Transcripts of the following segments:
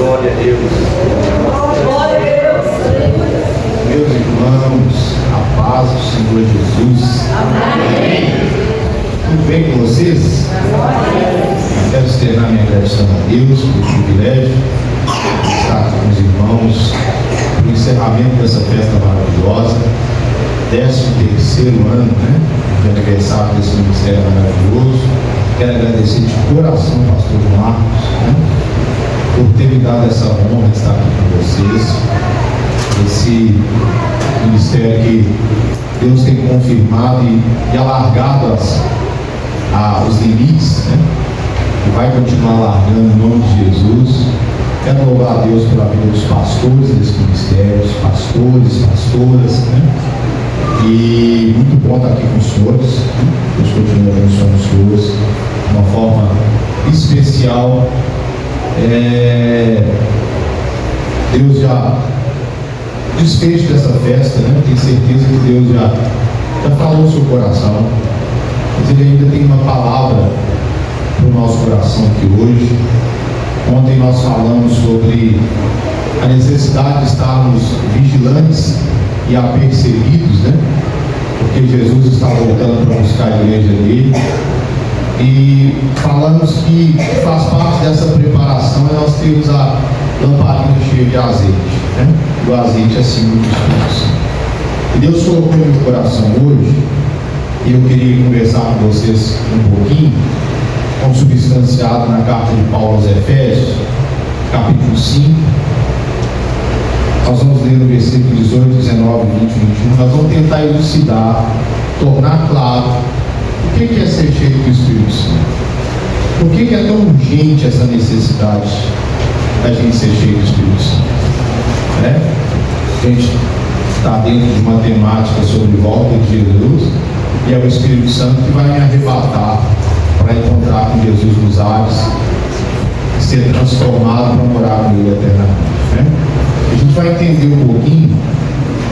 Glória a Deus. Glória a Deus. Meus irmãos, a paz do Senhor Jesus. Amém. Tudo bem com vocês? Quero externar minha gratidão a Deus pelo privilégio de estar com os irmãos no encerramento dessa festa maravilhosa, 13º ano, de aniversário desse ministério maravilhoso. Quero agradecer de coração ao pastor Marcos, por ter me dado essa honra de estar aqui com vocês. Esse ministério que Deus tem confirmado e alargado os limites, e vai continuar alargando em nome de Jesus. Quero louvar a Deus pela vida dos pastores desse ministério, pastores, pastoras, e muito bom estar aqui com os senhores. Deus continue abençoando os senhores de uma forma especial. Deus já desfecho dessa festa, tenho certeza que Deus já falou no seu coração, mas Ele ainda tem uma palavra para o nosso coração aqui hoje. Ontem nós falamos sobre a necessidade de estarmos vigilantes e apercebidos, porque Jesus está voltando para buscar a igreja dele, e falamos que faz parte dessa preparação nós temos a lamparina cheia de azeite, o azeite é símbolo do Espírito Santo. E Deus colocou no meu coração hoje, e eu queria conversar com vocês um pouquinho, consubstanciado na carta de Paulo aos Efésios, capítulo 5. Nós vamos ler no versículo 18, 19, 20, 21. Nós vamos tentar elucidar, tornar claro o que é ser cheio do Espírito Santo. Por que é tão urgente essa necessidade da gente ser cheio do Espírito Santo? A gente está dentro de uma temática sobre volta de Jesus, e é o Espírito Santo que vai me arrebatar para encontrar com Jesus nos ares e ser transformado para morar com Ele eternamente. A gente vai entender um pouquinho,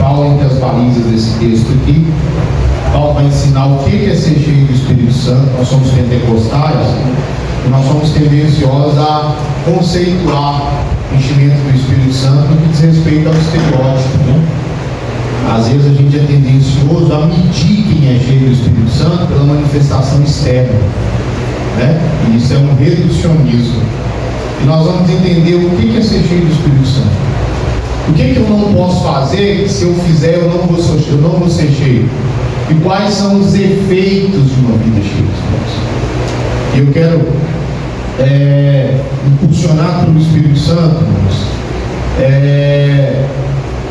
Paulo, entre as balizas desse texto aqui. Paulo vai ensinar o que é ser cheio do Espírito Santo. Nós somos pentecostais e nós somos tendenciosos a conceituar o enchimento do Espírito Santo no que diz respeito ao estereótipo. Às vezes a gente é tendencioso a medir quem é cheio do Espírito Santo pela manifestação externa, e isso é um reducionismo. E nós vamos entender o que é ser cheio do Espírito Santo. O que eu não posso fazer que, se eu fizer, eu não vou ser cheio? E quais são os efeitos de uma vida cheia de Deus? E eu quero impulsionar pelo Espírito Santo,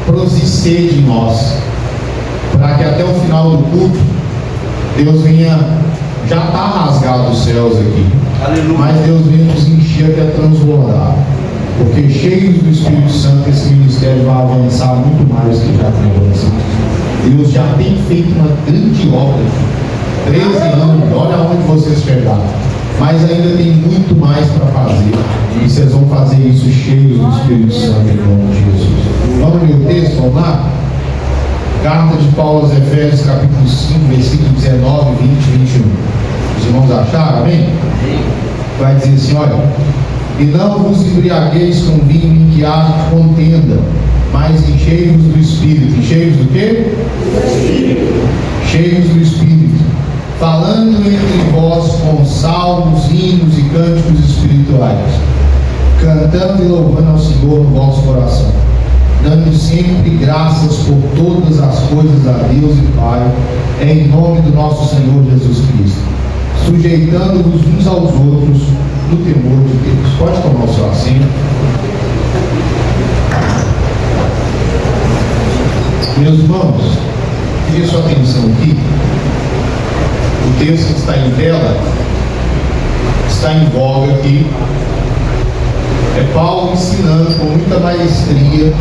prosseguir de nós, para que até o final do culto Deus venha, já está rasgado os céus aqui, aleluia, mas Deus venha nos encher até transbordar, porque cheios do Espírito Santo esse ministério vai avançar muito mais do que já tem avançado. Deus já tem feito uma grande obra aqui, 13 anos, olha onde vocês chegaram, mas ainda tem muito mais para fazer, e vocês vão fazer isso cheios do Espírito Santo em nome de Jesus. Vamos no meu texto, vamos lá? Carta de Paulo aos Efésios, capítulo 5, versículo 19, 20 e 21. Os irmãos acharam, amém? Vai dizer assim, olha: e não vos embriagueis com vinho em que há contenda, mas enchei-vos do Espírito. Enchei-vos do quê? Cheios do Espírito, falando entre vós com salmos, hinos e cânticos espirituais, cantando e louvando ao Senhor no vosso coração, dando sempre graças por todas as coisas a Deus e Pai, em nome do nosso Senhor Jesus Cristo, sujeitando-vos uns aos outros no temor de Deus. Pode tomar o seu assento. Meus irmãos, queria sua atenção aqui. O texto que está em tela está em voga aqui. É Paulo ensinando com muita maestria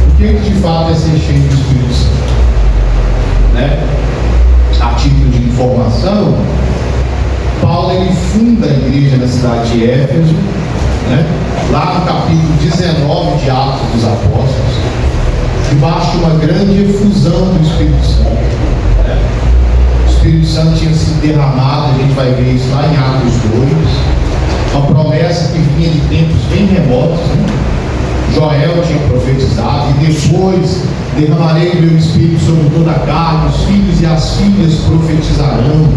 o que de fato é ser cheio do Espírito Santo. A título de informação, Paulo ele funda a igreja na cidade de Éfeso, lá no capítulo 19 de Atos dos Apóstolos, debaixo de uma grande efusão do Espírito Santo. O Espírito Santo tinha sido derramado, a gente vai ver isso lá em Atos 2. Uma promessa que vinha de tempos bem remotos, né? Joel tinha profetizado: e depois derramarei o meu espírito sobre toda a carne, os filhos e as filhas profetizarão,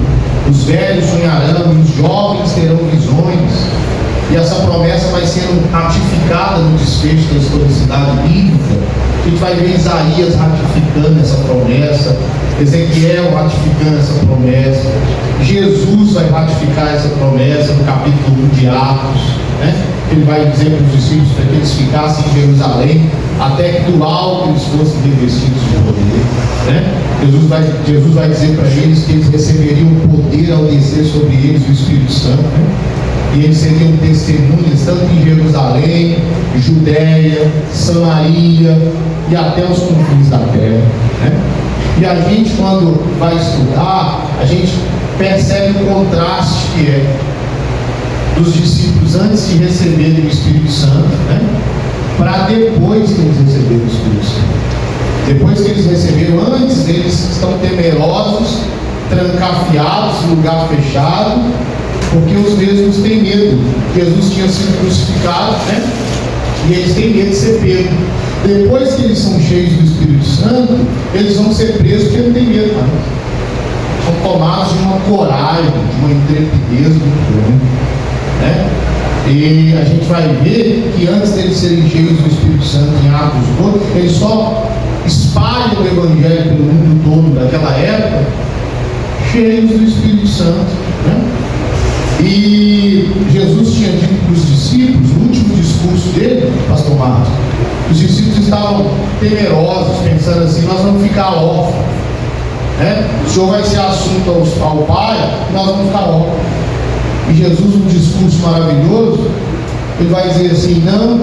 os velhos sonharão, e os jovens terão visões. E essa promessa vai sendo ratificada no desfecho da historicidade bíblica. A gente vai ver Isaías ratificando essa promessa, Ezequiel ratificando essa promessa, Jesus vai ratificar essa promessa no capítulo 1 de Atos, né? Ele vai dizer para os discípulos para que eles ficassem em Jerusalém até que do alto eles fossem revestidos de poder, né? Jesus vai dizer para eles que eles receberiam poder ao descer sobre eles o Espírito Santo, né? E eles seriam testemunhas tanto em Jerusalém, Judéia, Samaria e até os confins da terra, né? E a gente, quando vai estudar, a gente percebe o contraste que é dos discípulos antes de receberem o Espírito Santo, né? Para depois que eles receberam o Espírito Santo. Depois que eles receberam, antes eles estão temerosos, trancafiados, em lugar fechado, porque os mesmos têm medo. Jesus tinha sido crucificado, né? E eles têm medo de ser pego. Depois que eles são cheios do Espírito Santo, eles vão ser presos porque não tem medo mais. São tomados de uma coragem, de uma intrepidez muito grande, né? E a gente vai ver que antes deles serem cheios do Espírito Santo em Atos 2, eles só espalham o Evangelho pelo mundo todo daquela época, cheios do Espírito Santo, né? E Jesus tinha dito para os discípulos, no último discurso dele, pastor Marcos, os discípulos estavam temerosos, pensando assim: nós vamos ficar órfãos, né? O Senhor vai ser assunto ao Pai, nós vamos ficar órfãos. E Jesus, num discurso maravilhoso, ele vai dizer assim: não,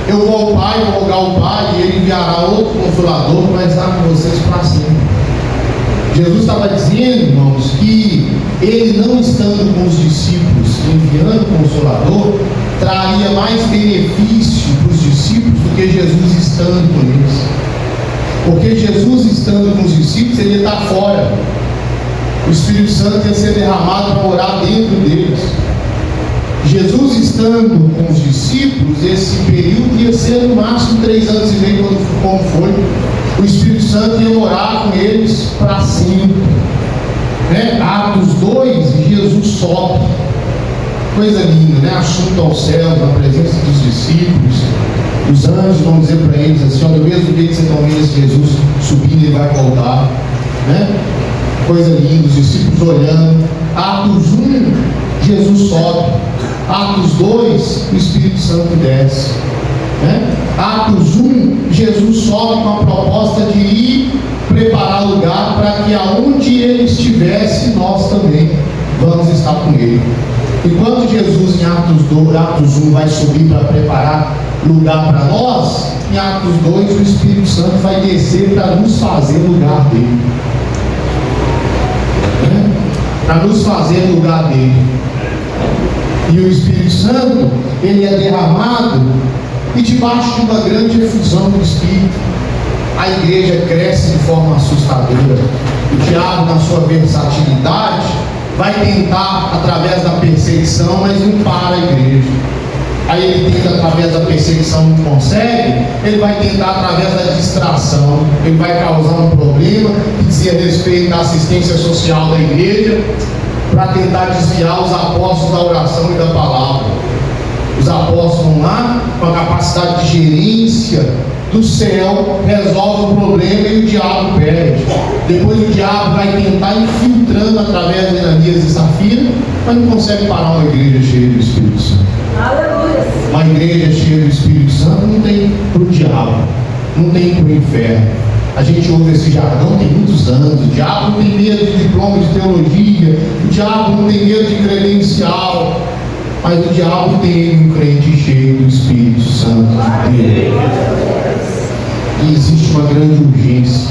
eu vou ao Pai, vou rogar ao Pai, e Ele enviará outro Consolador que vai estar com vocês para sempre. Jesus estava dizendo, irmãos, que Ele, não estando com os discípulos, enviando o Consolador, traria mais benefício para os discípulos do que Jesus estando com eles. Porque Jesus estando com os discípulos, Ele ia estar fora. O Espírito Santo ia ser derramado para morar dentro deles. Jesus estando com os discípulos, esse período ia ser no máximo 3 anos e meio, como foi. O Espírito Santo ia morar com eles para sempre, né? Atos 2, Jesus sobe, coisa linda, né? Assunto aos céus, na presença dos discípulos. Os anjos vão dizer para eles assim: olha, do mesmo dia que vocês estão vendo esse Jesus subindo, Ele vai voltar, né? Coisa linda, os discípulos olhando. Atos 1, Jesus sobe. Atos 2, o Espírito Santo desce, né? Atos 1, Jesus sobe com a proposta de ir preparar lugar para que aonde Ele estivesse, nós também vamos estar com Ele. Enquanto Jesus em Atos 1 vai subir para preparar lugar para nós, em Atos 2 o Espírito Santo vai descer para nos fazer lugar dele, né? Para nos fazer lugar dele. E o Espírito Santo, ele é derramado, e debaixo de uma grande efusão do Espírito, a igreja cresce de forma assustadora. O diabo, na sua versatilidade, vai tentar através da perseguição, mas não para a igreja. Aí ele tenta através da perseguição, não consegue, ele vai tentar através da distração, ele vai causar um problema que dizia respeito à assistência social da igreja, para tentar desviar os apóstolos da oração e da palavra. Os apóstolos vão lá com a capacidade de gerência do céu, resolve o problema e o diabo perde. Depois o diabo vai tentar infiltrando através de Ananias e Safira, mas não consegue parar uma igreja cheia do Espírito Santo. Aleluia. Uma igreja cheia do Espírito Santo não tem para o diabo, não tem para o inferno. A gente ouve esse jargão tem muitos anos: o diabo não tem medo de diploma de teologia, o diabo não tem medo de credencial, mas o diabo tem um crente cheio do Espírito Santo de Deus. E existe uma grande urgência.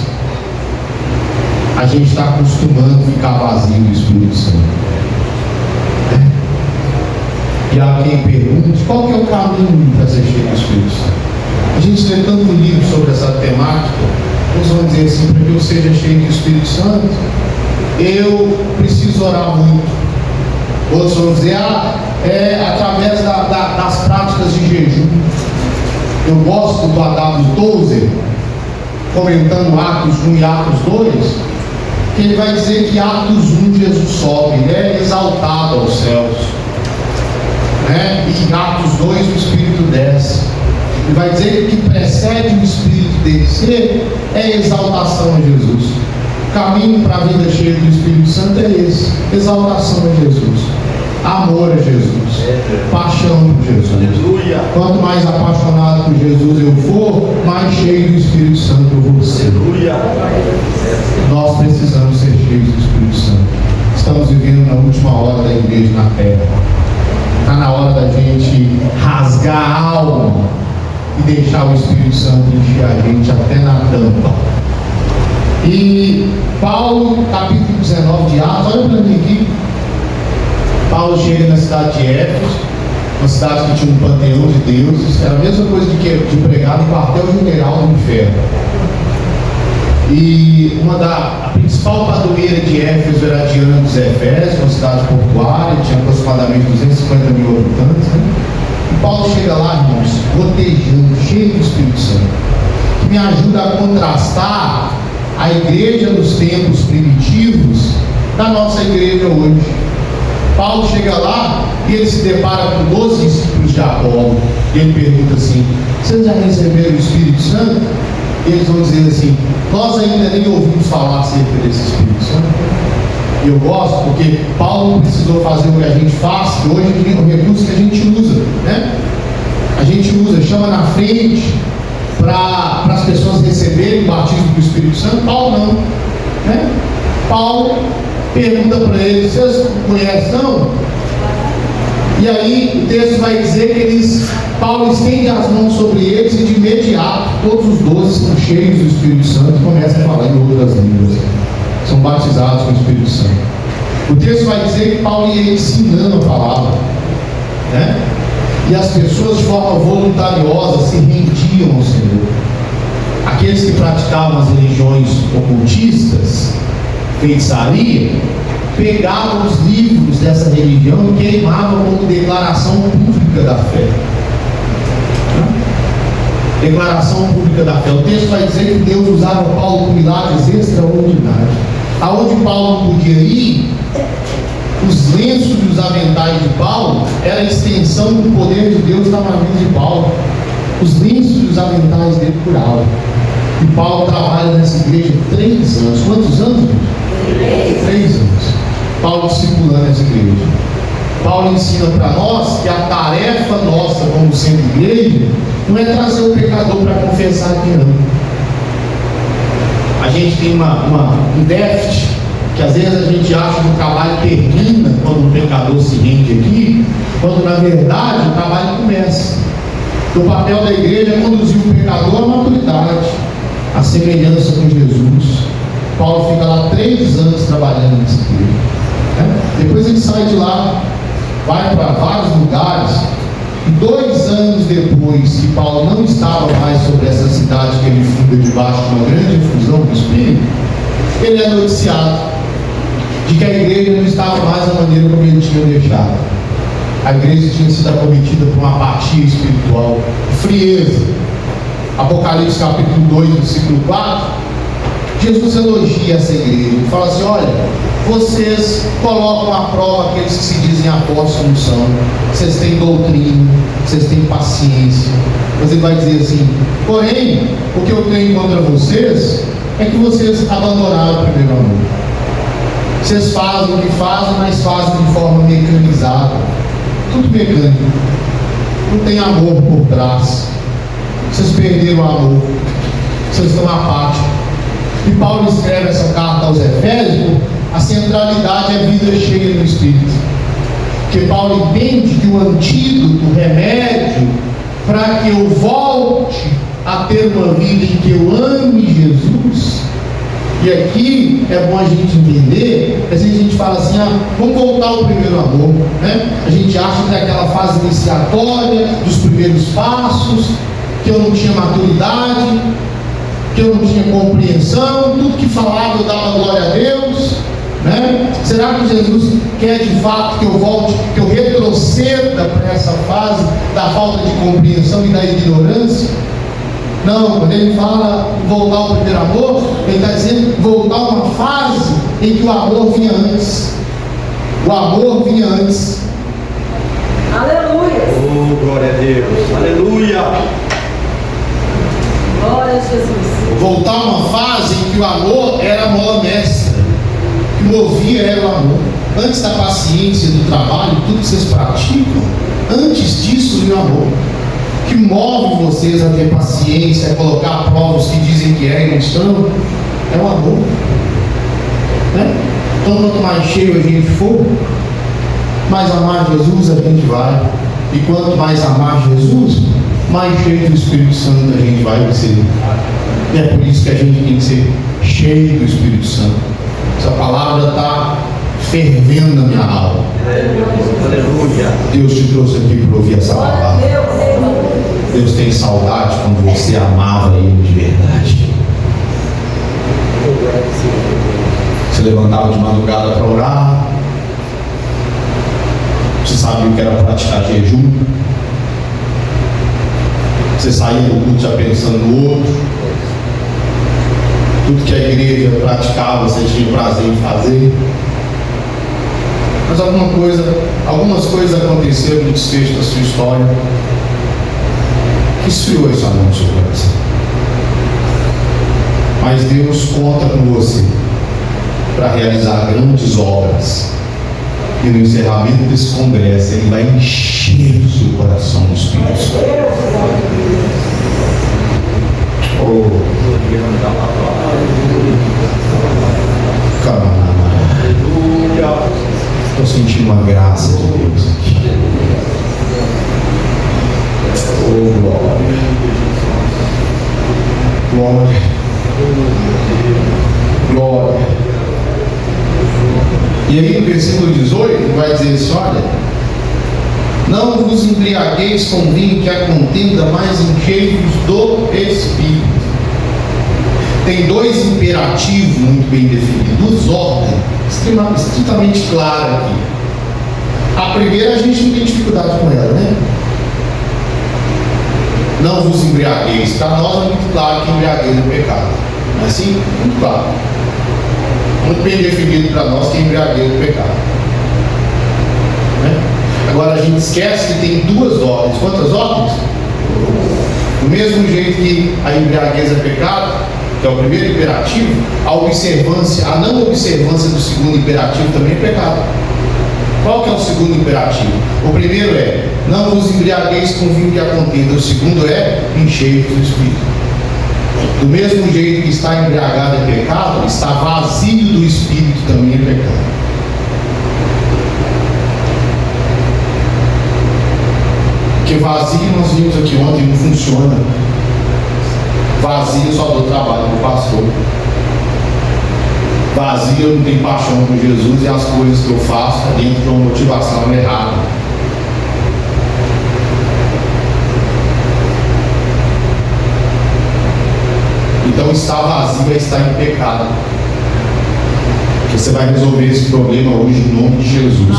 A gente está acostumando a ficar vazio do Espírito Santo. E há quem pergunte: qual que é o caminho para ser cheio do Espírito Santo? A gente lê tanto livro sobre essa temática. Uns vão dizer assim: para que eu seja cheio do Espírito Santo, eu preciso orar muito. Outros vão dizer, através das práticas de jejum. Eu gosto do A.W. Tozer, comentando Atos 1 e Atos 2, que ele vai dizer que Atos 1 Jesus sobe, ele é exaltado aos céus, né? E em Atos 2 o Espírito desce. Ele vai dizer que o que precede o Espírito descer é a exaltação a Jesus. O caminho para a vida cheia do Espírito Santo é esse: exaltação a Jesus, amor a Jesus, paixão por Jesus. Aleluia. Quanto mais apaixonado por Jesus eu for, mais cheio do Espírito Santo eu vou ser. Aleluia. Nós precisamos ser cheios do Espírito Santo. Estamos vivendo na última hora da igreja na terra. Está na hora da gente rasgar a alma e deixar o Espírito Santo encher a gente até na tampa. E Paulo, capítulo 19 de Atos, olha para mim aqui. Paulo chega na cidade de Éfeso, uma cidade que tinha um panteão de deuses. Era a mesma coisa de pregar no quartel-general do inferno. E a principal padroeira de Éfeso era Diana dos Efésios, uma cidade portuária, tinha aproximadamente 250 mil habitantes, né? E Paulo chega lá, irmãos, gotejando, cheio do Espírito Santo, que me ajuda a contrastar a igreja dos tempos primitivos da nossa igreja hoje. Paulo chega lá e ele se depara com 12 discípulos de Apolo, e ele pergunta assim: vocês já receberam o Espírito Santo? E eles vão dizer assim: nós ainda nem ouvimos falar acerca desse Espírito Santo. E eu gosto porque Paulo não precisou fazer o que a gente faz, que hoje é um recurso que a gente usa, né? A gente usa, chama na frente para as pessoas receberem o batismo do Espírito Santo. Paulo não, né? Paulo pergunta para eles: vocês conhecem não? E aí o texto vai dizer que Paulo estende as mãos sobre eles e de imediato todos os 12 são cheios do Espírito Santo e começam a falar em outras línguas. São batizados com o Espírito Santo. O texto vai dizer que Paulo ia ensinando a palavra, né? E as pessoas de forma voluntariosa se rendiam ao Senhor. Aqueles que praticavam as religiões ocultistas, feitiçaria, pegavam os livros dessa religião e queimavam como declaração pública da fé. Declaração pública da fé. O texto vai dizer que Deus usava Paulo com milagres extraordinários. Aonde Paulo não podia ir, os lenços e os aventais de Paulo era a extensão do poder de Deus na vida de Paulo. Os lenços e os aventais dele curavam. E Paulo trabalha nessa igreja 3 anos. Quantos anos? 3 anos. Paulo discipulando essa igreja. Paulo ensina para nós que a tarefa nossa como sendo igreja não é trazer o pecador para confessar que ama. A gente tem um déficit, que às vezes a gente acha que o trabalho termina quando o pecador se rende aqui, quando na verdade o trabalho começa. O papel da igreja é conduzir o pecador à maturidade, à semelhança com Jesus. Paulo fica lá 3 anos trabalhando nessa igreja, né? Depois ele sai de lá, vai para vários lugares, e 2 anos depois que Paulo não estava mais sobre essa cidade que ele funda debaixo de uma grande efusão do Espírito, ele é noticiado de que a igreja não estava mais da maneira como ele tinha deixado. A igreja tinha sido acometida por uma apatia espiritual, frieza. Apocalipse capítulo 2, versículo 4, Jesus elogia essa igreja e fala assim: olha, vocês colocam à prova aqueles que se dizem apóstolos, não são. Vocês têm doutrina, vocês têm paciência. Mas ele vai dizer assim: porém, o que eu tenho contra vocês é que vocês abandonaram o primeiro amor. Vocês fazem o que fazem, mas fazem de forma mecanizada. Tudo mecânico. Não tem amor por trás. Vocês perderam o amor. Vocês estão apáticos. E Paulo escreve essa carta aos Efésios. A centralidade é a vida cheia do Espírito. Porque Paulo entende que o antídoto, o remédio, para que eu volte a ter uma vida em que eu ame Jesus. E aqui é bom a gente entender, às vezes a gente fala assim: vamos voltar ao primeiro amor, né? A gente acha que é aquela fase iniciatória, dos primeiros passos, que eu não tinha maturidade, que eu não tinha compreensão, tudo que falava eu dava glória a Deus, Né? Será que Jesus quer de fato que eu volte, que eu retroceda para essa fase da falta de compreensão e da ignorância? Não, quando ele fala voltar ao primeiro amor, ele está dizendo voltar a uma fase em que o amor vinha antes. O amor vinha antes. Aleluia. Oh, glória a Deus. Aleluia. Glória a Jesus. Voltar a uma fase em que o amor era a mola mestra. O que movia era o amor. Antes da paciência, do trabalho, tudo que vocês praticam, antes disso vinha o amor. O que move vocês a ter paciência, a colocar a prova os que dizem que é e não são, é o amor. Né? Então, quanto mais cheio a gente for, mais amar Jesus a gente vai. E quanto mais amar Jesus, mais cheio do Espírito Santo a gente vai ser. E é por isso que a gente tem que ser cheio do Espírito Santo. Essa palavra está fervendo na minha alma. Aleluia. Deus te trouxe aqui para ouvir essa palavra. Deus tem saudade quando você amava Ele de verdade. Você levantava de madrugada para orar. Você sabia o que era praticar jejum. Você saía do culto já pensando no outro. Tudo que a igreja praticava, você tinha prazer em fazer. Mas algumas coisas aconteceram no desfecho da sua história que esfriou esse amor no seu coração. Mas Deus conta com você para realizar grandes obras. E no encerramento desse congresso, Ele vai encher o seu coração do Espírito Santo. Estou sentindo uma graça de Deus aqui. Oh, glória. Glória. Glória. E aí no versículo 18 vai dizer assim: olha, não vos embriagueis com vinho que a contenda, mas enchei-vos do Espírito. Tem dois imperativos muito bem definidos, duas ordens estritamente claras aqui. A primeira a gente não tem dificuldade com ela, né? Não vos embriagueis. Para nós é muito claro que embriaguez é pecado. Não é assim? Muito claro. Muito bem definido para nós que embriaguez é pecado. Né? Agora a gente esquece que tem duas ordens. Quantas ordens? Do mesmo jeito que a embriaguez é pecado, que é o primeiro imperativo, a não observância do segundo imperativo também é pecado. Qual que é o segundo imperativo? O primeiro é: não vos embriagueis com vinho que a contenda. O segundo é: enchei-vos do Espírito. Do mesmo jeito que está embriagado é pecado, está vazio do Espírito também é pecado. Porque vazio, nós vimos aqui ontem, não funciona. Vazio só dou trabalho para o pastor. Vazio, eu não tenho paixão por Jesus e as coisas que eu faço dentro de uma motivação errada. Então estar vazio é estar em pecado. Você vai resolver esse problema hoje em nome de Jesus.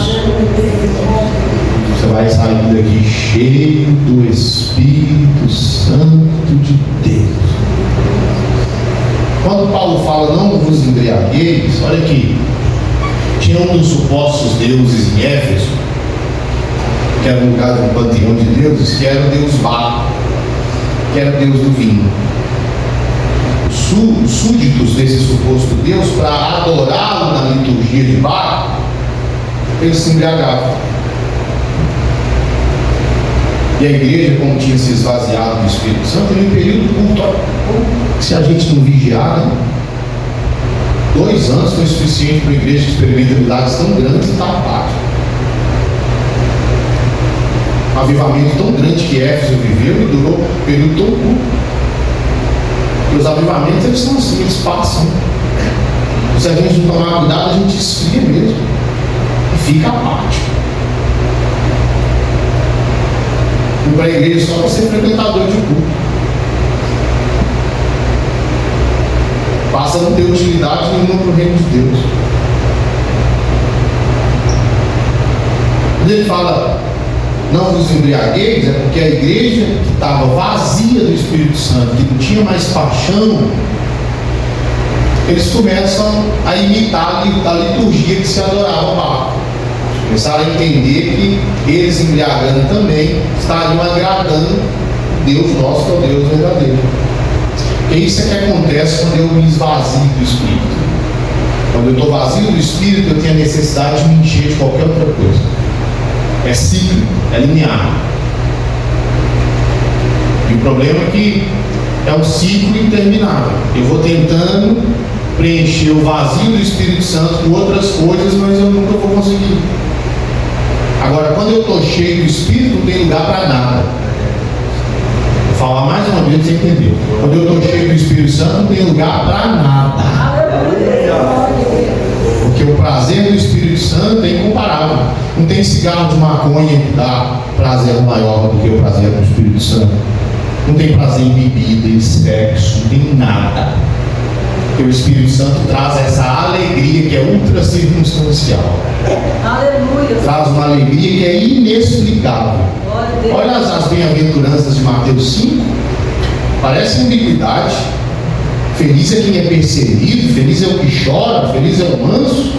Você vai sair daqui cheio do Espírito Santo de Deus. Quando Paulo fala não vos embriagueis, olha aqui, tinha um dos supostos deuses em Éfeso, que era um lugar de um panteão de deuses, que era o deus Baco, que era o deus do vinho. Os súditos desse suposto deus, para adorá-lo na liturgia de Baco, eles se embriagavam. E a igreja, como tinha se esvaziado do Espírito Santo, no período do culto, se a gente não vigiar, né? 2 anos foi suficiente para a igreja que experimenta milagres tão grandes e estar apática. Um avivamento tão grande que Éfeso viveu e durou um período tão curto. E os avivamentos, eles são assim, eles passam. Se a gente não tomar cuidado, a gente esfria mesmo e fica apático. E para a igreja só para ser frequentador de culto. Passa a não ter utilidade nenhuma para o reino de Deus. Quando ele fala não vos embriagueis, é porque a igreja que estava vazia do Espírito Santo, que não tinha mais paixão, eles começam a imitar a liturgia que se adorava Baco. Começaram a entender que eles embriagando também estariam agradando Deus nosso, que é o Deus verdadeiro. E isso é que acontece quando eu me esvazio do Espírito. Quando eu estou vazio do Espírito, eu tenho a necessidade de me encher de qualquer outra coisa. É cíclico, é linear. E o problema é que é um ciclo interminável. Eu vou tentando preencher o vazio do Espírito Santo com outras coisas, mas eu nunca vou conseguir. Agora, quando eu estou cheio do Espírito, não tem lugar para nada. Vou falar mais uma vez, você entendeu? Quando eu estou cheio do Espírito Santo, não tem lugar para nada. Porque o prazer do Espírito Santo é incomparável. Não tem cigarro de maconha que dá prazer maior do que o prazer do Espírito Santo. Não tem prazer em bebida, em sexo, não tem nada. Porque o Espírito Santo traz essa alegria que é ultra circunstancial. Aleluia. Traz uma alegria que é inexplicável. Olha as bem-aventuranças de Mateus 5. Parece ambiguidade. Feliz é quem é perseguido, feliz é o que chora, feliz é o manso.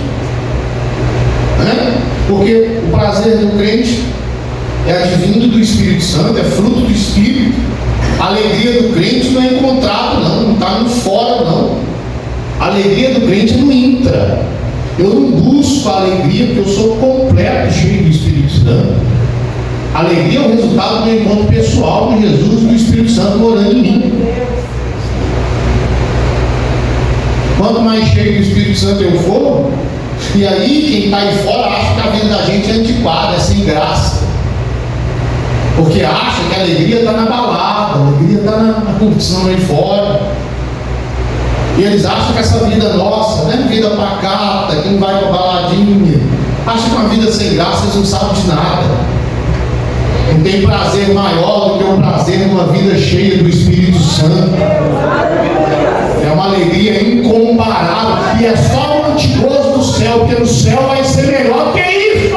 Porque o prazer do crente é advindo do Espírito Santo, é fruto do Espírito. A alegria do crente não é encontrado, não está no fora, não. A alegria do crente é no intra. Eu não busco a alegria porque eu sou completo, cheio do Espírito Santo. A alegria é o resultado do meu encontro pessoal com Jesus e do Espírito Santo morando em mim. Quanto mais cheio do Espírito Santo eu for, e aí quem está aí fora acha que a vida da gente é antiquada, é sem graça. Porque acha que a alegria está na balada, a alegria está na curtição aí fora. E eles acham que essa vida nossa, né, vida pacata, quem vai para a baladinha, acha que uma vida sem graça eles não sabem de nada. Não tem prazer maior do que o prazer de uma vida cheia do Espírito Santo. É uma alegria incomparável. E é só o antigozo do céu, porque no céu vai ser melhor que isso.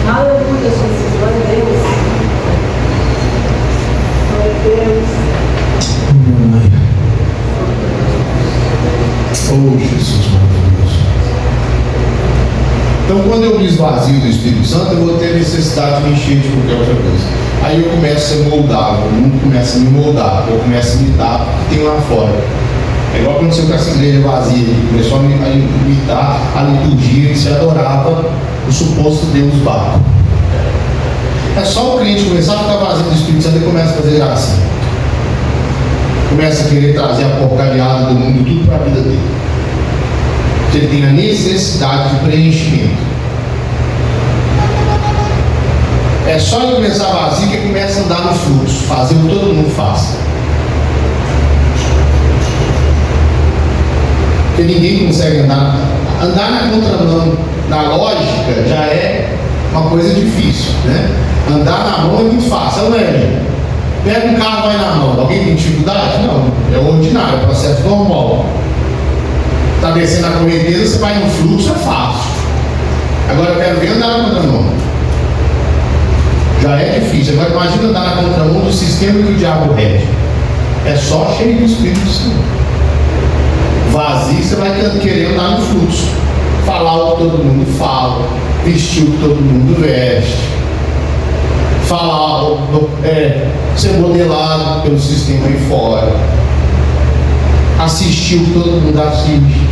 Aleluia, Jesus. Glória a Deus. Glória a Deus. Oh, Jesus maravilhoso. Então, quando eu me esvazio do Espírito Santo, eu vou ter necessidade de me encher de qualquer outra coisa. Aí eu começo a ser moldável, o mundo começa a me moldar, eu começo a imitar o que tem lá fora. É igual quando você com essa igreja vazia, começou a imitar a liturgia que se adorava o suposto Deus Baco. É só o crente começar a ficar vazio do Espírito Santo e começa a fazer gracinha. Começa a querer trazer a porcariada do mundo tudo para a vida dele. Ele tem a necessidade de preenchimento. É só ele começar vazio que ele começa a andar no fluxo, fazer o que todo mundo faz. Porque ninguém consegue andar na contramão, na lógica, já é uma coisa difícil, né? Andar na mão é muito fácil, não é? Pega um carro e vai na mão. Alguém tem dificuldade? Não, é ordinário, é processo normal. Está descendo a correnteza, você vai no fluxo, é fácil. Agora eu quero ver andar na contramão. Já é difícil. Agora imagina andar na contramão do sistema que o diabo rege. É só cheio do Espírito Santo. Vazio, você vai querer andar no fluxo. Falar o que todo mundo fala, vestir o que todo mundo veste, falar, ser modelado pelo sistema aí fora, assistir o que todo mundo assiste.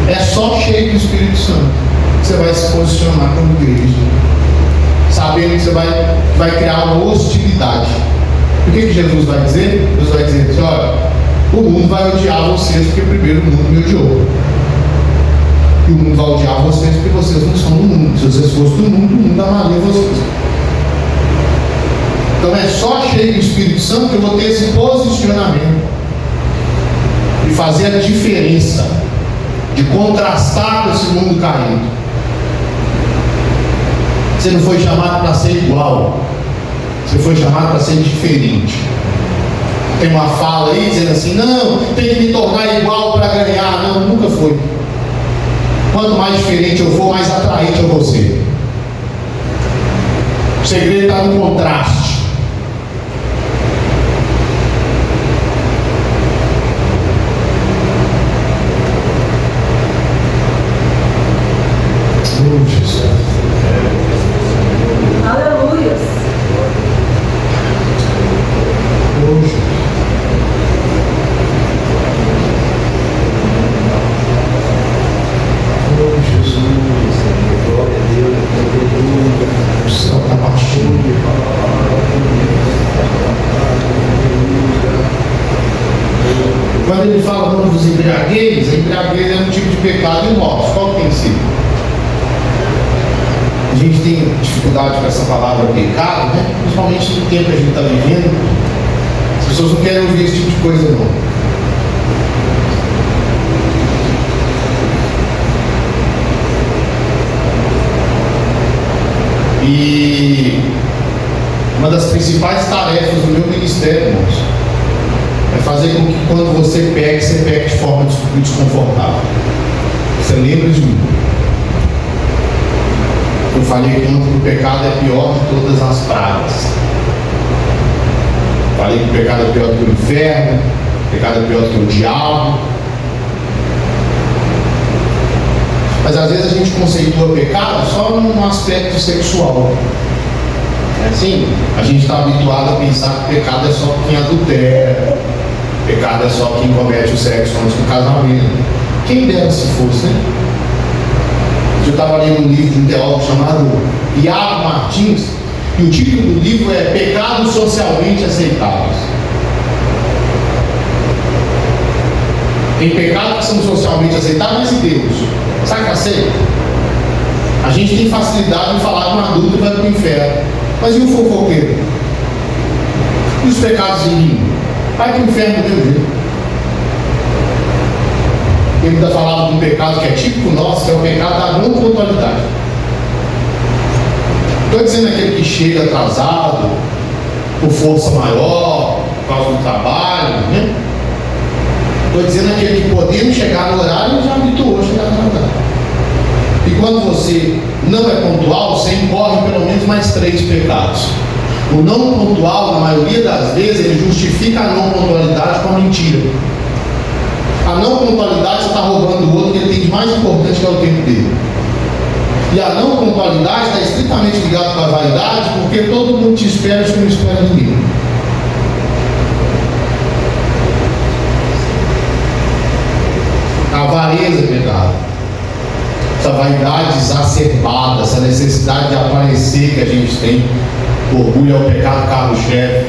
É só cheio do Espírito Santo que você vai se posicionar como igreja, sabendo que você vai criar uma hostilidade. O que Jesus vai dizer? Jesus vai dizer assim: olha, o mundo vai odiar vocês porque primeiro o mundo me odiou. E o mundo vai odiar vocês porque vocês não são do mundo. Se vocês fossem do mundo, o mundo amaria vocês. Então é só cheio do Espírito Santo que eu vou ter esse posicionamento e fazer a diferença, de contrastar com esse mundo caído. Você não foi chamado para ser igual, Você foi chamado para ser diferente. Tem uma fala aí dizendo assim: não, tem que me tornar igual para ganhar. Não, nunca foi. Quanto mais diferente eu for, mais atraente eu vou ser. O segredo está no contraste. Aleluia. Quando ele fala não vos embriagueis, a embriaguez é um tipo de pecado em nós. Qual que tem sido? A gente tem dificuldade com essa palavra pecado, né? Principalmente no tempo que a gente está vivendo. As pessoas não querem ouvir esse tipo de coisa, não. E uma das principais tarefas do meu ministério, irmãos, é fazer com que você pegue de forma desconfortável. Você lembra de mim? Eu falei que ontem que o pecado é pior de todas as pragas. Falei que o pecado é pior do que o inferno, o pecado é pior do que o diabo. Mas às vezes a gente conceitua pecado só num aspecto sexual. É assim, a gente está habituado a pensar que pecado é só quem adultera, pecado é só quem comete o sexo antes do casamento. Quem dera se fosse, né? Eu estava lendo um livro de um teólogo chamado Iago Martins, e o título do livro é Pecados Socialmente Aceitáveis. Tem pecados que são socialmente aceitáveis e Deus sabe que aceita? A gente tem facilidade de falar que um adulto vai para o inferno, mas e o fofoqueiro? E os pecados em mim? Vai para o inferno do meu jeito. Ele está falando de um pecado que é típico nosso, que é o pecado da não pontualidade. Estou dizendo aquele que chega atrasado, por força maior, por causa do trabalho, né? Estou dizendo aquele que podendo chegar no horário já habituou chegar atrasado. E quando você não é pontual, você incorre pelo menos mais 3 pecados. O não pontual, na maioria das vezes, ele justifica a não pontualidade com a mentira. A não pontualidade você está roubando o outro que ele tem de mais importante, que é o tempo dele. E a não pontualidade está estritamente ligada com a vaidade, porque todo mundo te espera e você não espera ninguém. A avareza é pecado. Essa vaidade exacerbada, essa necessidade de aparecer que a gente tem. O orgulho é o pecado carro-chefe.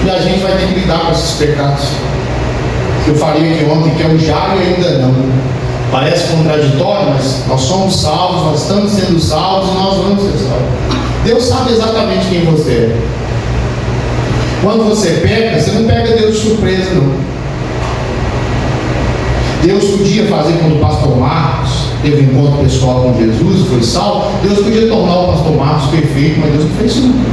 E a gente vai ter que lidar com esses pecados. Eu falei aqui ontem que é o já e ainda não. Parece contraditório, mas nós somos salvos, nós estamos sendo salvos e nós vamos ser salvos. Deus sabe exatamente quem você é. Quando você peca, você não pega Deus de surpresa, não. Deus podia fazer quando o pastor Marcos teve um encontro pessoal com Jesus e foi salvo. Deus podia tornar o pastor Marcos perfeito, mas Deus não fez isso não.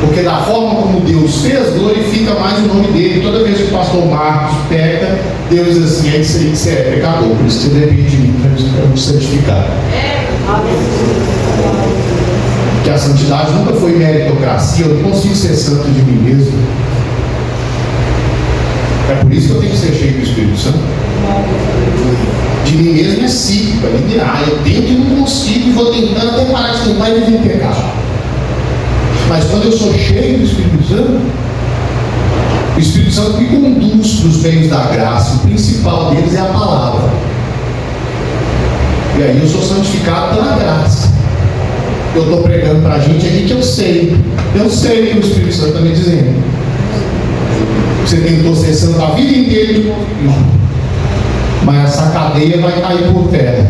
Porque da forma como Deus fez, glorifica mais o nome dele. Toda vez que o pastor Marcos peca, Deus diz assim: é isso aí que você é pecador, por isso você depende de mim para me santificar. Que a santidade nunca foi meritocracia. Eu não consigo ser santo de mim mesmo. É por isso que eu tenho que ser cheio do Espírito Santo. De mim mesmo é cíclico, é linear. Eu tento e não consigo, e vou tentando até parar de tentar e viver em pecado. Mas quando eu sou cheio do Espírito Santo, o Espírito Santo me conduz para os meios da graça. O principal deles é a palavra. E aí eu sou santificado pela graça. Eu estou pregando para a gente aqui que eu sei o que o Espírito Santo está me dizendo. Você tentou ser santo a vida inteira e não conseguiu. Mas essa cadeia vai cair por terra.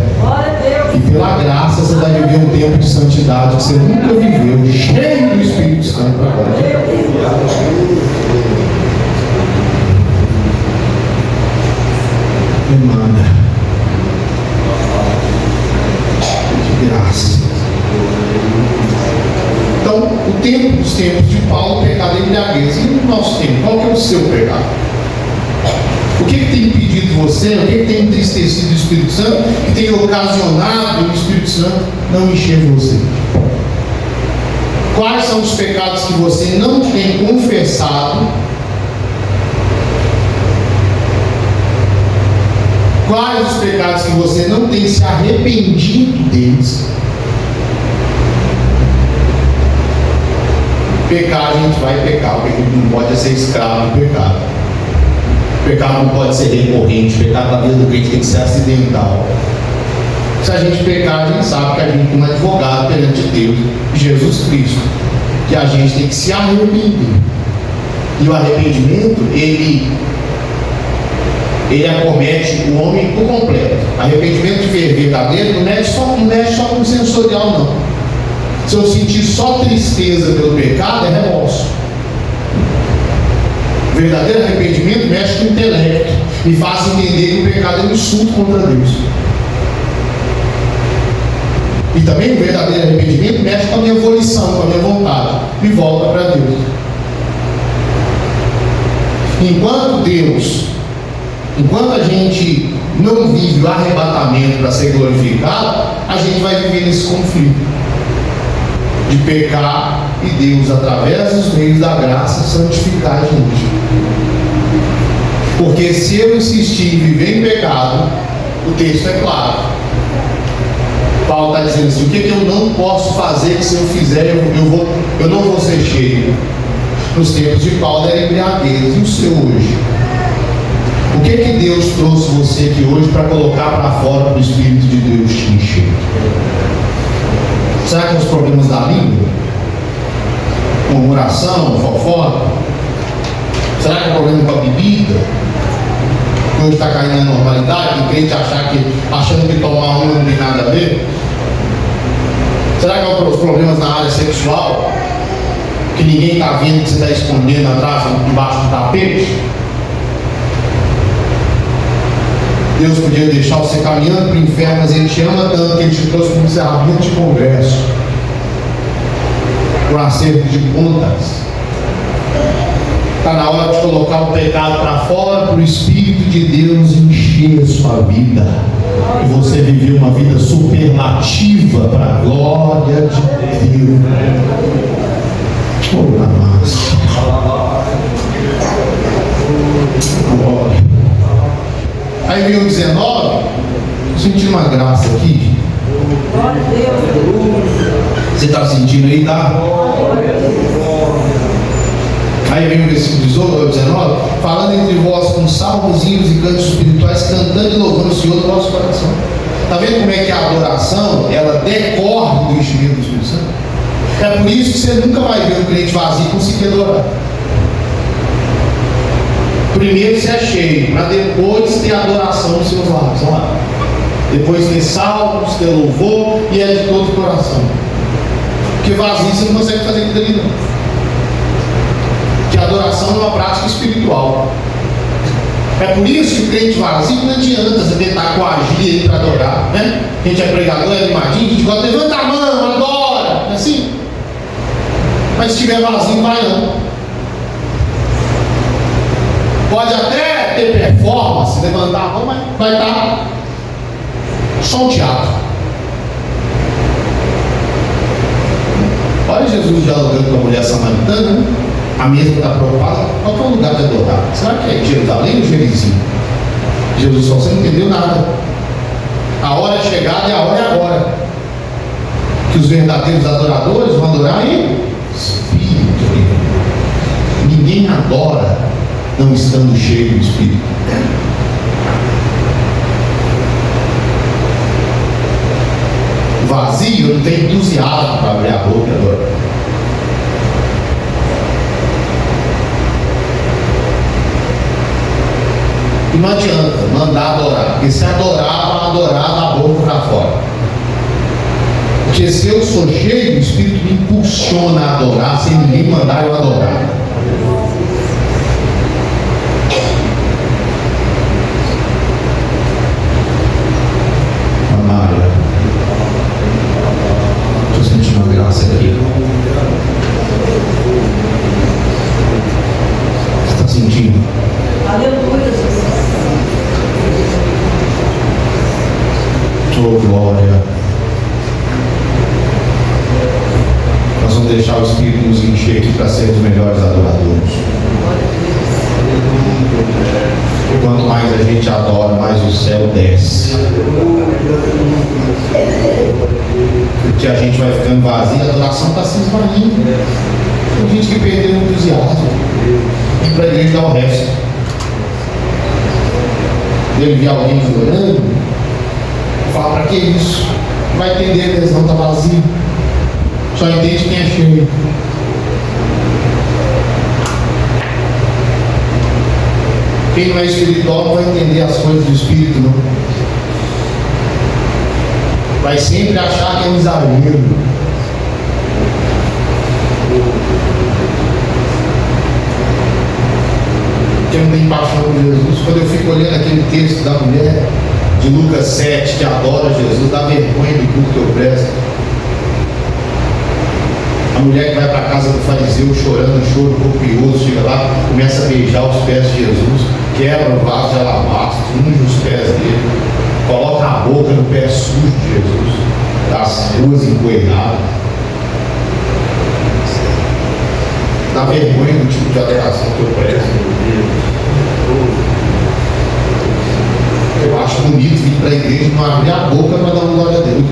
E pela graça você vai viver um tempo de santidade que você nunca viveu, cheio do Espírito Santo agora. Irmão. Então, os tempos de Paulo, o pecado é embriaguez. E no nosso tempo, qual que é o seu pecado? O que tem impedido você, o que tem entristecido o Espírito Santo, que tem ocasionado o Espírito Santo não encher você? Quais são os pecados que você não tem confessado? Quais os pecados que você não tem se arrependido deles? Pecar, a gente vai pecar, porque a gente não pode ser escravo do pecado. O pecado não pode ser recorrente, o pecado na vida do crente tem que ser acidental. Se a gente pecar, a gente sabe que a gente tem um advogado perante Deus, Jesus Cristo, que a gente tem que se arrepender. E o arrependimento, ele acomete o homem por completo. Arrependimento verdadeiro não mexe só com o sensorial, não. Se eu sentir só tristeza pelo pecado, é remorso. O verdadeiro arrependimento mexe com o intelecto, me faz entender que o pecado é um insulto contra Deus. E também o verdadeiro arrependimento mexe com a minha volição, com a minha vontade, me volta para Deus. Enquanto a gente não vive o arrebatamento para ser glorificado, a gente vai viver nesse conflito de pecar e Deus, através dos meios da graça, santificar a gente. Porque se eu insistir em viver em pecado, o texto é claro. Paulo está dizendo assim: o que eu não posso fazer, que se eu fizer eu não vou ser cheio? Nos tempos de Paulo era embriaguez. E o seu hoje? O que Deus trouxe você aqui hoje para colocar para fora para o Espírito de Deus te encher? Será que é os problemas da língua? Murmuração, fofoca? Será que é o problema com a bebida? Que hoje está caindo na normalidade, o crente achando que tomar uma não tem nada a ver? Será que é os problemas na área sexual? Que ninguém está vendo, que você está escondendo atrás, debaixo do tapete? Deus podia deixar você caminhando para o inferno, mas Ele te ama tanto que Ele te trouxe para um encerramento de congresso, para um acerto de contas. Está na hora de colocar o pecado para fora, para o Espírito de Deus encher a sua vida, e você viver uma vida superlativa para a glória de Deus. Oh, massa. Glória. Aí vem o 19, sentindo uma graça aqui. Você está sentindo aí, tá? Aí vem o versículo 19, falando entre vós com salmos, hinos e cantos espirituais, cantando e louvando o Senhor do vosso coração. Está vendo como é que a adoração, ela decorre do enchimento do Espírito Santo? É por isso que você nunca vai ver um crente vazio conseguir adorar. Primeiro você é cheio, para depois ter adoração nos seus lábios. Vamos lá. Depois ter salmos, ter louvor, e é de todo o coração. Porque vazio você não consegue fazer aquilo ali, não. Porque a adoração é uma prática espiritual. É por isso que o crente vazio não adianta você tentar coagir ele para adorar, né? A gente é pregador, é animadinho, a gente gosta de levantar a mão, adora, é assim. Mas se estiver vazio, vai não. Pode até ter performance, levantar a mão, mas vai estar só um teatro. Olha Jesus dialogando com a mulher samaritana, né? A mesma está preocupada, qual é o lugar de adorar? Será que é Jerusalém ou Gerizim? Jesus falou: você não entendeu nada. A hora é chegada e a hora é agora. Que os verdadeiros adoradores vão adorar em Espírito. Ninguém adora não estando cheio do Espírito. Vazio não tem entusiasmo para abrir a boca e adorar. E não adianta mandar adorar, porque se adorar, vai adorar da boca para fora. Porque se eu sou cheio, o Espírito me impulsiona a adorar, sem ninguém mandar eu adorar. Amália, estou sentindo uma graça aqui. sempre nos encher aqui para sermos melhores adoradores. E quanto mais a gente adora, mais o céu desce. Porque a gente vai ficando vazio, a adoração está se esvaindo. Tem gente que perdeu o entusiasmo. E para a igreja dar o resto. Ele vê alguém adorando, fala: para que isso? Não vai entender, Deus não está vazio. Só entende quem é cheio. Quem não é espiritual não vai entender as coisas do Espírito, não. Vai sempre achar que é um exagero. Quem não tem paixão por Jesus, quando eu fico olhando aquele texto da mulher de Lucas 7, que adora Jesus, dá vergonha do culto que eu presto. A mulher que vai para a casa do fariseu chorando, um choro copioso, chega lá, começa a beijar os pés de Jesus, quebra o vaso de alabastro, unge os pés dele, coloca a boca no pé sujo de Jesus, das ruas empoeiradas. Dá vergonha do tipo de adoração que eu presto. Eu acho bonito vir para a igreja e não abrir a boca para dar uma glória a Deus.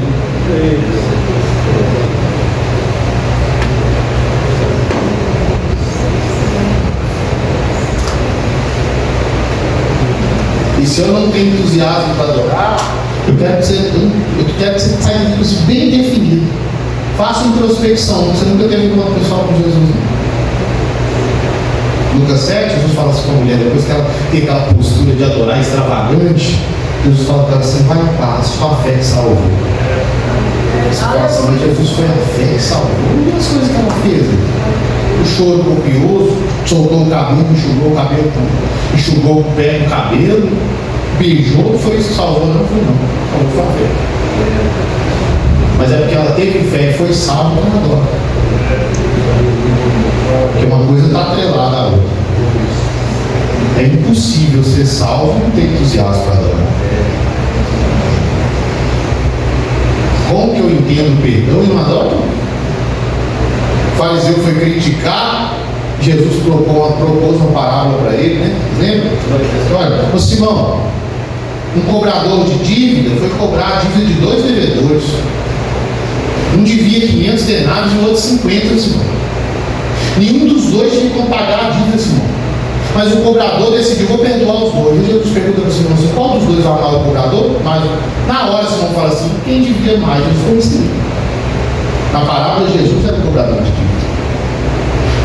E se eu não tenho entusiasmo para adorar, eu quero que você saia disso bem definido. Faça introspecção. Você nunca teve encontro pessoal com Jesus. Lucas 7, Jesus fala assim com a mulher, depois que ela tem aquela postura de adorar extravagante, Jesus fala para ela assim: vai em paz, sua fé que salvou. Você fala assim: mas Jesus foi a fé que salvou. E as coisas que ela fez? O choro copioso, soltou o cabelo, enxugou o cabelo, enxugou o pé com o cabelo, beijou, foi isso que salvou? Não foi, não. Salvou foi a fé. Mas é porque ela teve fé e foi salva quando ela adora. Porque uma coisa está atrelada à outra. É impossível ser salvo e não ter entusiasmo para adorar. Como que eu entendo o perdão e não adoro? O fariseu foi criticar, Jesus propôs uma parábola para ele, né? Lembra? Olha, ô Simão, um cobrador de dívida foi cobrar a dívida de 2 devedores. Um devia 500 denários e o outro 50, Simão. Nenhum dos dois tinha como pagar a dívida, Simão. Mas o cobrador decidiu: vou perdoar os dois. E Jesus pergunta para Simão assim: qual dos dois vai amar o cobrador? Mas na hora Simão fala assim: quem devia mais? Jesus foi assim. Na parábola de Jesus era o cobrador de dívida.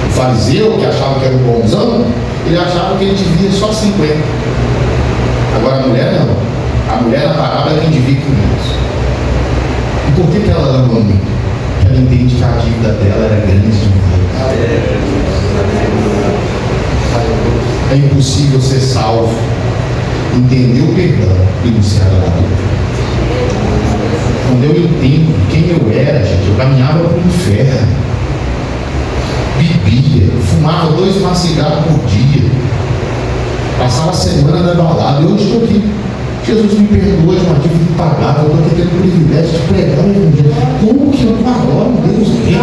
O fariseu, que achava que era um bonzão, ele achava que ele devia só 50. Agora a mulher não. A mulher na parábola é quem devia 500. E por que ela ama muito? Porque ela entende que a dívida dela era grande demais. É impossível ser salvo, entender o perdão e não ser adorador. Quando eu entendo quem eu era, gente, eu caminhava para o inferno, bebia, fumava 2 cigarros por dia, passava a semana da balada, e hoje estou aqui. Jesus me perdoa de uma dívida impagável, eu estou aqui tendo o privilégio de pregar o evangelho. Como que eu adoro Deus aqui?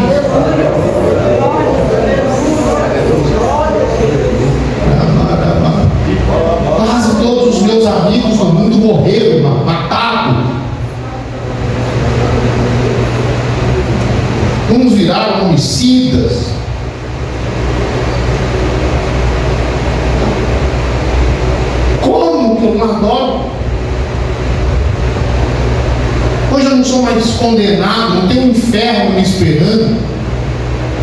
Quase todos os meus amigos no mundo morreram, matados. Uns viraram homicidas. Como que eu não adoro? Hoje eu não sou mais condenado, não tenho um inferno me esperando.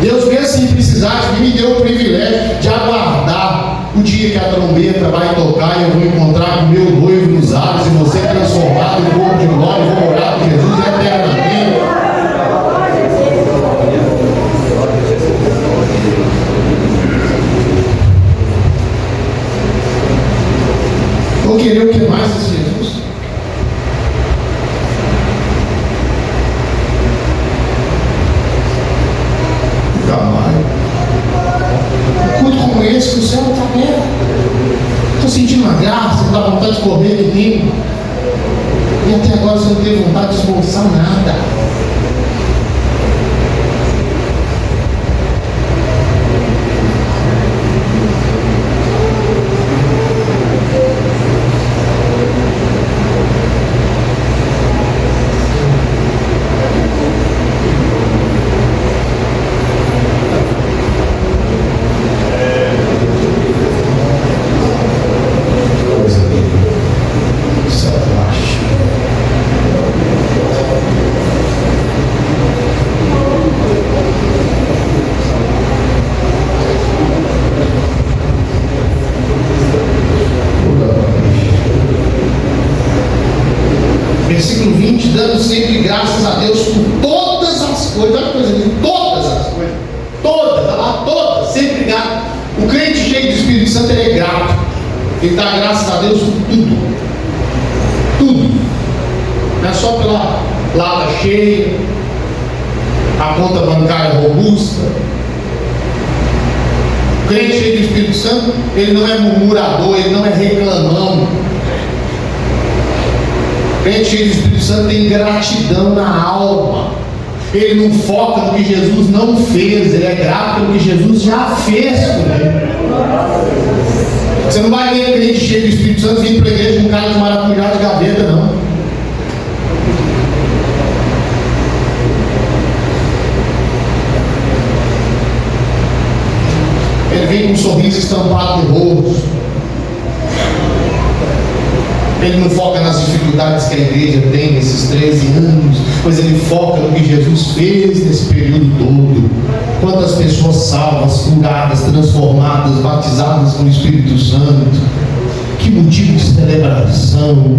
Deus, mesmo sem precisar de mim, me deu o privilégio de aguardar o dia que a trombeta vai tocar e eu vou encontrar com o meu noivo nos ares e você transformado em corpo de glória e vou morar com Jesus eternamente. Vou querer o que mais desse Jesus? Culto como esse, que o céu está aberto. Estou sentindo uma graça, dá vontade de correr aqui dentro. E até agora você não teve vontade de esboçar nada. Espírito Santo ele é grato. Ele dá graças a Deus por tudo. Tudo. Não é só pela lata cheia, a conta bancária robusta. O crente cheio do Espírito Santo, ele não é murmurador, ele não é reclamão. O crente cheio do Espírito Santo tem gratidão na alma. Ele não foca no que Jesus não fez, ele é grato pelo que Jesus já fez por ele. Você não vai ver crente cheio do Espírito Santo vindo para a igreja com um cara de maracujá de gaveta, não. Ele vem com um sorriso estampado no rosto. Ele não foca nas dificuldades que a igreja tem nesses 13 anos, mas ele foca no que Jesus fez nesse período todo. Quantas pessoas salvas, curadas, transformadas, batizadas com o Espírito Santo. Que motivo de celebração.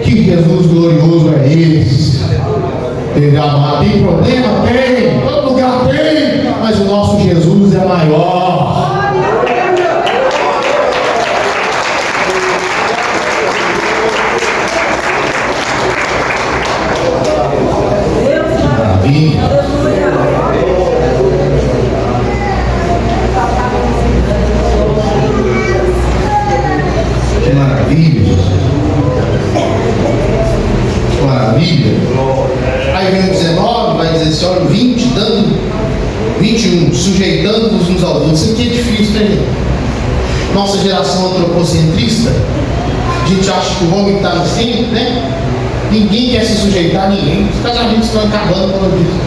Que Jesus glorioso é esse. Tem problema? Tem. Todo lugar tem. Mas o nosso Jesus é maior. Que maravilha. Que maravilha. Aí vem o 19, vai dizer assim, olha, 20, dando 21, sujeitando-vos uns aos outros. Isso aqui é difícil, né? Nossa geração antropocentrista, a gente acha que o homem está no centro, né? Ninguém quer se sujeitar a ninguém. Os casamentos estão acabando por causa disso.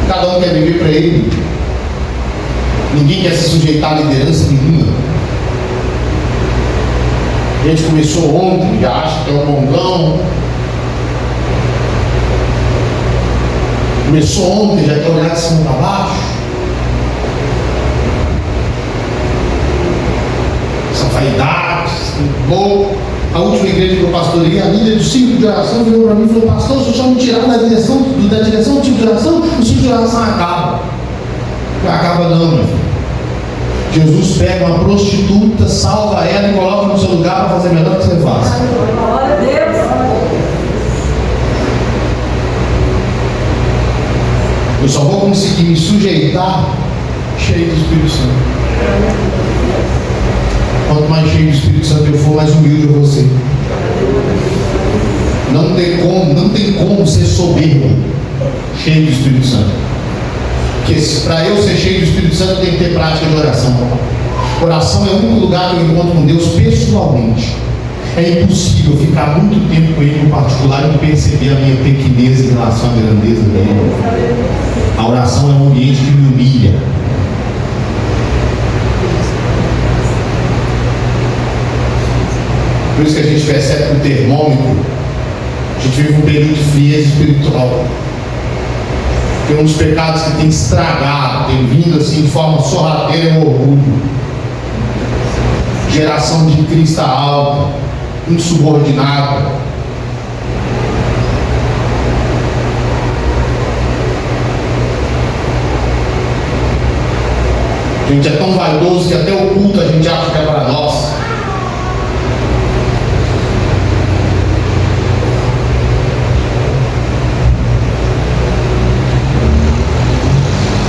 Cada um quer viver para ele. Ninguém quer se sujeitar a liderança nenhuma. A gente começou ontem, já acha que é um mongão. Começou ontem, já quer olhar de cima para baixo. Essa vaidade, a última igreja que eu pastorei, a líder do ciclo de oração veio para mim e falou: pastor, se o senhor me tirar da direção do tipo de oração, o ciclo de oração acaba. Não acaba não, meu filho. Jesus pega uma prostituta, salva ela e coloca no seu lugar para fazer melhor que você faz. Glória a Deus. Eu só vou conseguir me sujeitar cheio do Espírito Santo. Quanto mais cheio do Espírito Santo eu for, mais humilde eu vou ser. Não tem como ser soberbo cheio do Espírito Santo. Porque para eu ser cheio do Espírito Santo, eu tenho que ter prática de oração. Oração é o único lugar que eu encontro com Deus pessoalmente. É impossível ficar muito tempo com Ele no particular e não perceber a minha pequenez em relação à grandeza dele. A oração é um ambiente que me humilha. Por isso que a gente percebe que o termômetro, a gente vive um período de frieza espiritual. Porque um dos pecados que tem estragado, tem vindo assim de forma sorrateira, é o orgulho. Geração de crista alta, insubordinada. A gente é tão vaidoso que até o culto a gente acha que é para nós.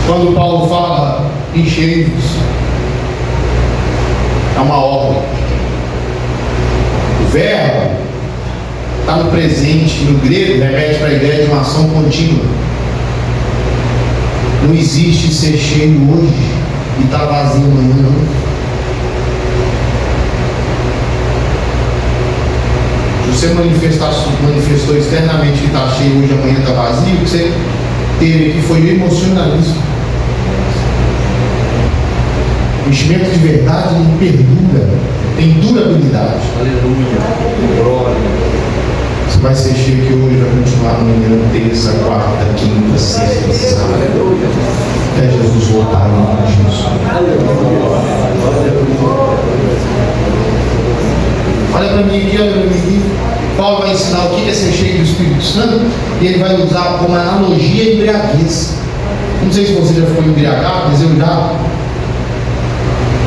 Quando Paulo fala enchei-vos, é uma ordem. O verbo está no presente, no grego remete para a ideia de uma ação contínua. Não existe ser cheio hoje e estar vazio amanhã, não. Se você manifestou externamente que está cheio hoje, amanhã está vazio, o que você teve aqui foi o emocionalismo. O enchimento de verdade ele perdura, tem durabilidade. Aleluia. Glória. Você vai ser cheio que hoje, vai continuar amanhã, terça, quarta, quinta, sexta, sábado. Até Jesus voltar em nome de Jesus. Olha para mim aqui, olha para mim aqui. Paulo vai ensinar o que é ser cheio do Espírito Santo e ele vai usar como analogia a embriaguez. Não sei se você já ficou embriagado, mas eu já.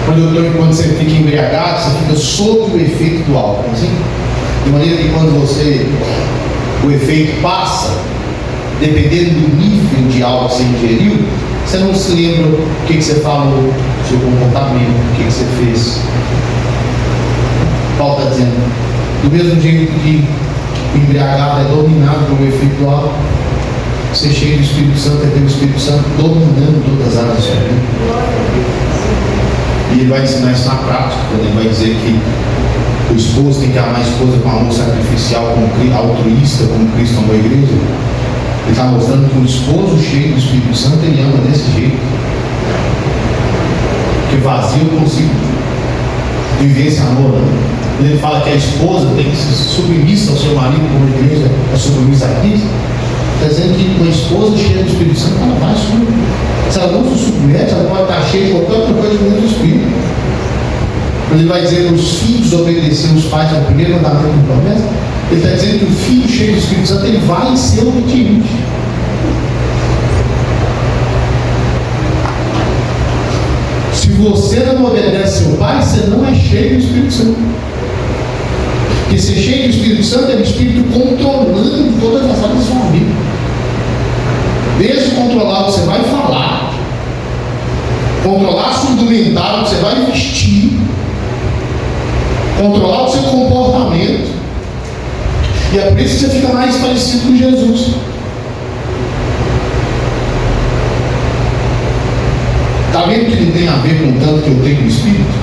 Quando você fica embriagado, você fica sob o efeito do álcool, assim? De maneira que quando o efeito passa, dependendo do nível de álcool que você ingeriu, você não se lembra o que você falou, o seu comportamento, o que você fez. Paulo está dizendo, do mesmo jeito que o embriagado é dominado pelo efeito do álcool, ser cheio do Espírito Santo é ter o Espírito Santo dominando todas as áreas da sua vida. E ele vai ensinar isso na prática, quando ele vai dizer que o esposo tem que amar a esposa com amor sacrificial, como altruísta, como Cristo amou a igreja. Ele está mostrando que um esposo cheio do Espírito Santo, ele ama desse jeito. Porque vazio eu consigo viver esse amor. Quando ele fala que a esposa tem que ser submissa ao seu marido, como a igreja é submissa a Cristo, está dizendo que uma esposa cheia do Espírito Santo, ela vai submeter. Se ela não se submete, ela pode estar cheia de qualquer outra coisa do Espírito. Quando ele vai dizer que os filhos obedeceram os pais ao primeiro mandamento de promessa, ele está dizendo que o filho cheio do Espírito Santo, ele vai ser obediente. Se você não obedece seu pai, você não é cheio do Espírito Santo. Porque ser cheio do Espírito Santo é o Espírito controlando todas as áreas da sua vida. Desde controlar o que você vai falar, controlar a sua indumentária, o que você vai vestir, controlar o seu comportamento. E é por isso que você fica mais parecido com Jesus. Está vendo que não tem a ver com tanto que eu tenho no Espírito?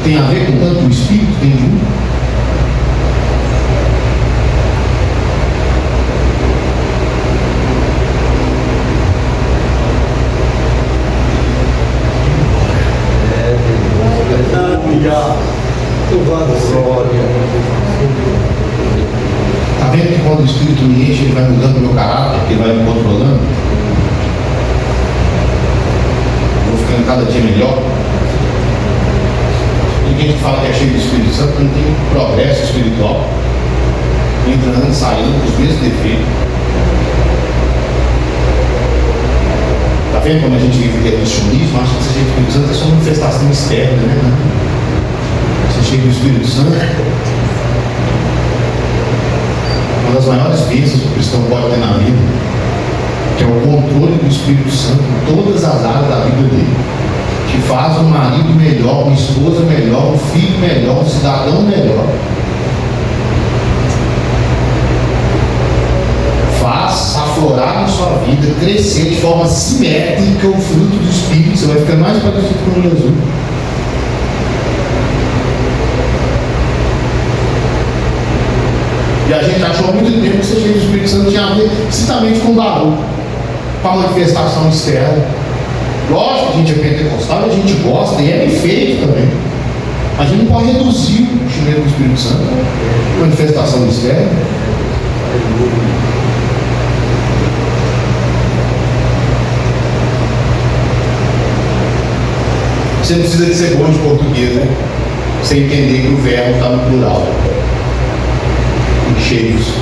Tem a ver com tanto que o Espírito tem de mim? Está vendo que quando o Espírito me enche, ele vai mudando o meu caráter, ele vai me controlando? Eu vou ficando cada dia melhor. Ninguém que fala que é cheio do Espírito Santo não tem progresso espiritual, entrando, saindo com os mesmos defeitos. Está vendo como a gente vive reducionismo? Acha que ser cheio do Espírito Santo é só uma manifestação externa, né? Ser cheio do Espírito Santo, uma das maiores bênçãos que o cristão pode ter na vida, que é o controle do Espírito Santo em todas as áreas da vida dele, que faz um marido melhor, uma esposa melhor, um filho melhor, um cidadão melhor. Faz aflorar na sua vida, crescer de forma simétrica o fruto do Espírito. Você vai ficar mais parecido com Jesus. E a gente achou há muito tempo que ser cheio do Espírito Santo tinha a ver exatamente com o barulho, com a manifestação externa. Lógico que a gente é pentecostal, a gente gosta e é bem feito também. A gente não pode reduzir o cheiro do Espírito Santo à manifestação externa. Você não precisa de ser bom de português, né? Você entender que o verbo está no plural. Cheios.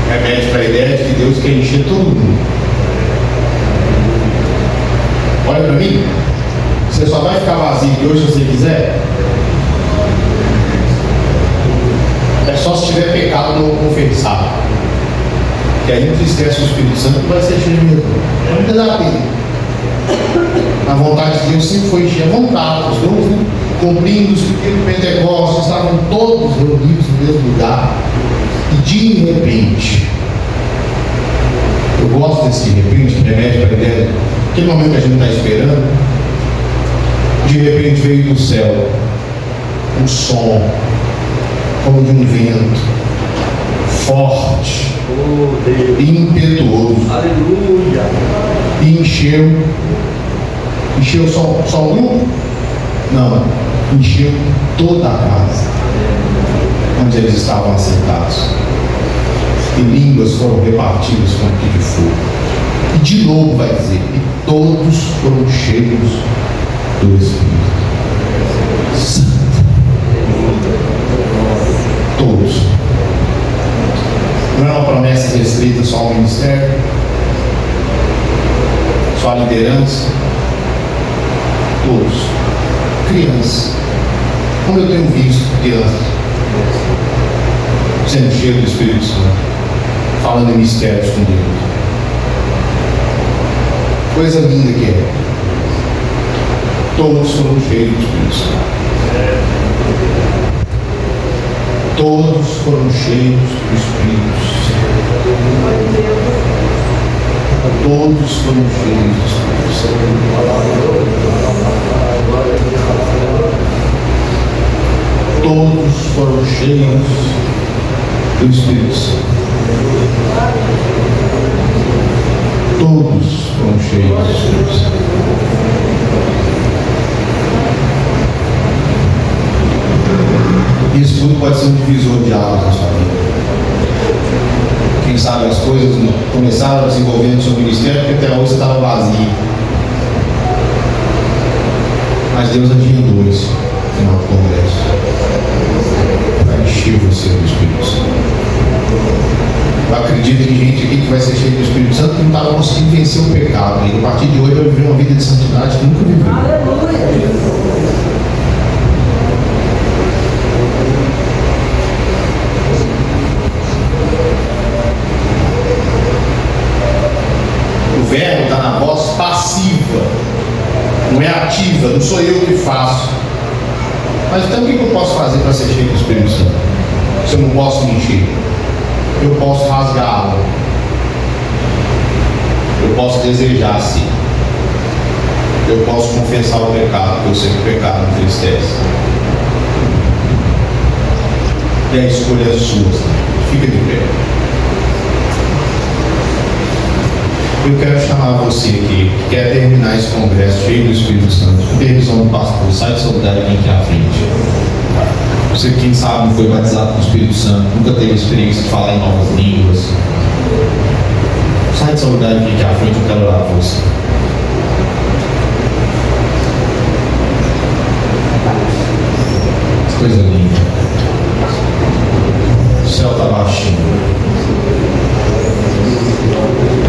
Remete para a ideia de que Deus quer encher todo mundo. Olha para mim. Você só vai ficar vazio de hoje se você quiser. É só se tiver pecado não confessar. Que aí entristece o Espírito Santo e vai ser cheio mesmo. Não precisa dar pena. A vontade de Deus sempre foi encher a vontade, os dons, né? Cumprindo os pequenos Pentecostes, estavam todos reunidos no mesmo lugar. E de repente, eu gosto desse de repente, que remete para a ideia, aquele momento que a gente está esperando, de repente veio do céu um som, como de um vento, forte, impetuoso, Aleluia! e encheu só um? Não, encheu toda a casa onde eles estavam assentados. E línguas foram repartidas com que de fogo. E de novo vai dizer, e todos foram cheios do Espírito Santo. Todos. Não é uma promessa restrita só ao ministério, só à liderança. Todos. Crianças. Como eu tenho visto crianças sendo cheias do Espírito Santo, falando em mistérios com Deus. Coisa linda que é. Todos foram cheios do Espírito Santo. Todos foram cheios do Espírito Santo. Todos foram cheios do Espírito Santo. Todos foram cheios do Espírito Santo. Todos foram cheios do Espírito Santo. Isso tudo pode ser um divisor de águas na sua vida. Quem sabe as coisas começaram a desenvolver no seu ministério porque até hoje você estava vazio. Mas Deus agendou esse final do congresso para encher você do Espírito Santo. Eu acredito em gente aqui que vai ser cheio do Espírito Santo que não estava conseguindo vencer o pecado. E a partir de hoje vai viver uma vida de santidade que nunca viveu. O verbo está na voz passiva, não é ativa, não sou eu que faço. Mas então o que eu posso fazer para ser cheio do Espírito Santo? Se eu não posso me encher, eu posso rasgá-lo, eu posso desejar sim, eu posso confessar o pecado, porque eu sei que o pecado me entristece. E a escolha é sua, fica de pé. Eu quero chamar você aqui, que quer terminar esse congresso cheio do Espírito Santo, com permissão do pastor, sai do seu lugar e vem aqui à frente. Você, quem sabe, não foi batizado com o Espírito Santo, nunca teve experiência de falar em novas línguas. Sai do seu lugar e vem aqui à frente, eu quero orar por você. Coisa linda. O céu está baixinho.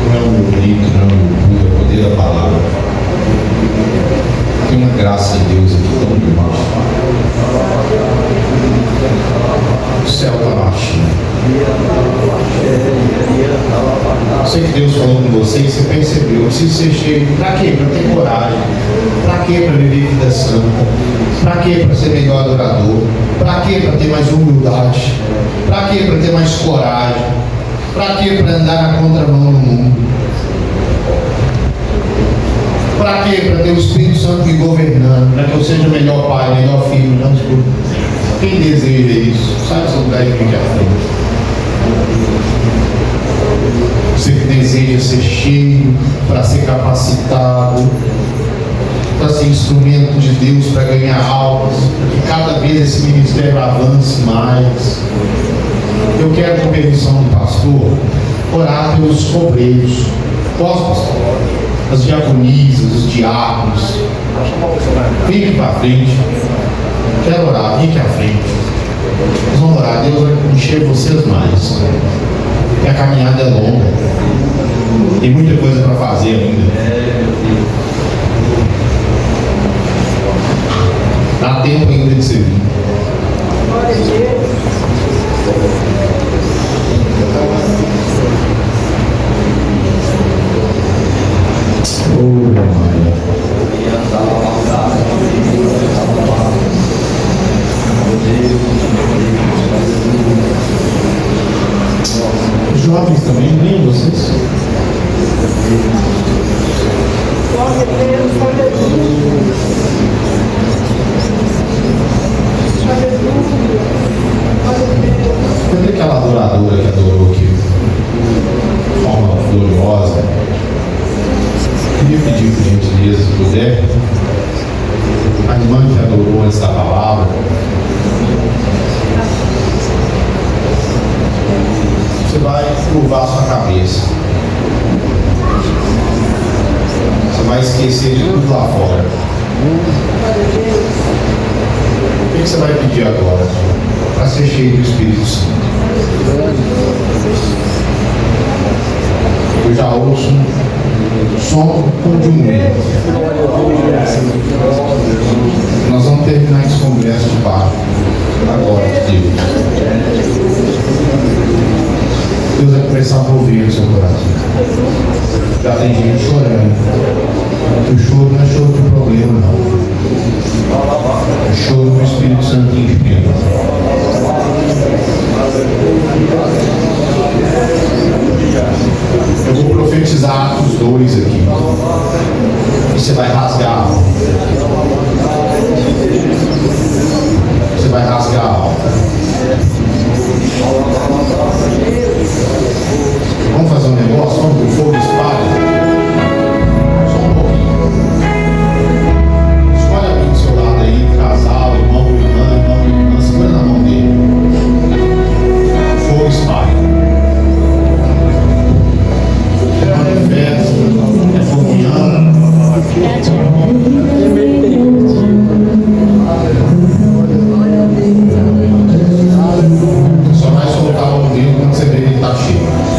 Não é o meu grito, não é o meu pulo, é o poder da palavra. Tem uma graça de Deus aqui tão debaixo. O céu está baixinho. Eu sei que Deus falou com você e você percebeu. Eu preciso ser cheio. Para quê? Para ter coragem. Para quê? Para viver vida santa. Para quê? Para ser melhor adorador. Para quê? Para ter mais humildade. Para quê? Para ter mais coragem. Para quê? Para andar na contramão no mundo. Para quê? Para ter o Espírito Santo me governando. Para que eu seja o melhor pai, melhor filho, melhor esposo. Quem deseja isso? Sai do seu lugar e fique à frente. Você que deseja ser cheio, para ser capacitado, para ser instrumento de Deus, para ganhar almas, para que cada vez esse ministério avance mais. Eu quero, com permissão do pastor, orar pelos obreiros. Posso, pastor? As diaconisas, os diáconos. Vem aqui para frente. Quero orar, vem aqui à frente. Nós vamos orar, Deus vai encher vocês mais. E a caminhada é longa. Tem muita coisa para fazer ainda. Dá tempo ainda de servir. Os jovens também, nem vocês? Cadê aquela adoradora que adorou aqui de forma gloriosa? Queria pedir por gentileza, se puder, a irmã que adorou antes da palavra, você vai curvar a sua cabeça. Você vai esquecer de tudo lá fora. O que você vai pedir agora? Para ser cheio do Espírito Santo. Eu já ouço um som como de um mundo. Nós vamos terminar esse congresso de baixo. Agora, Deus. Deus vai começar a mover o seu coração. Já tem gente chorando. O choro não é choro de problema, não. É choro do Espírito Santo enchendo. Eu vou profetizar Atos 2 aqui. E você vai rasgar a alma. Você vai rasgar a alma. Vamos fazer um negócio? Vamos pro fogo espalha? Só um pouquinho. Escolhe alguém do seu lado aí, casal, irmão, irmã, segura na mão dele. Fogo espalha. É manifesto, é comunhão. Só vai soltar o dedo quando você vê que ele está cheio.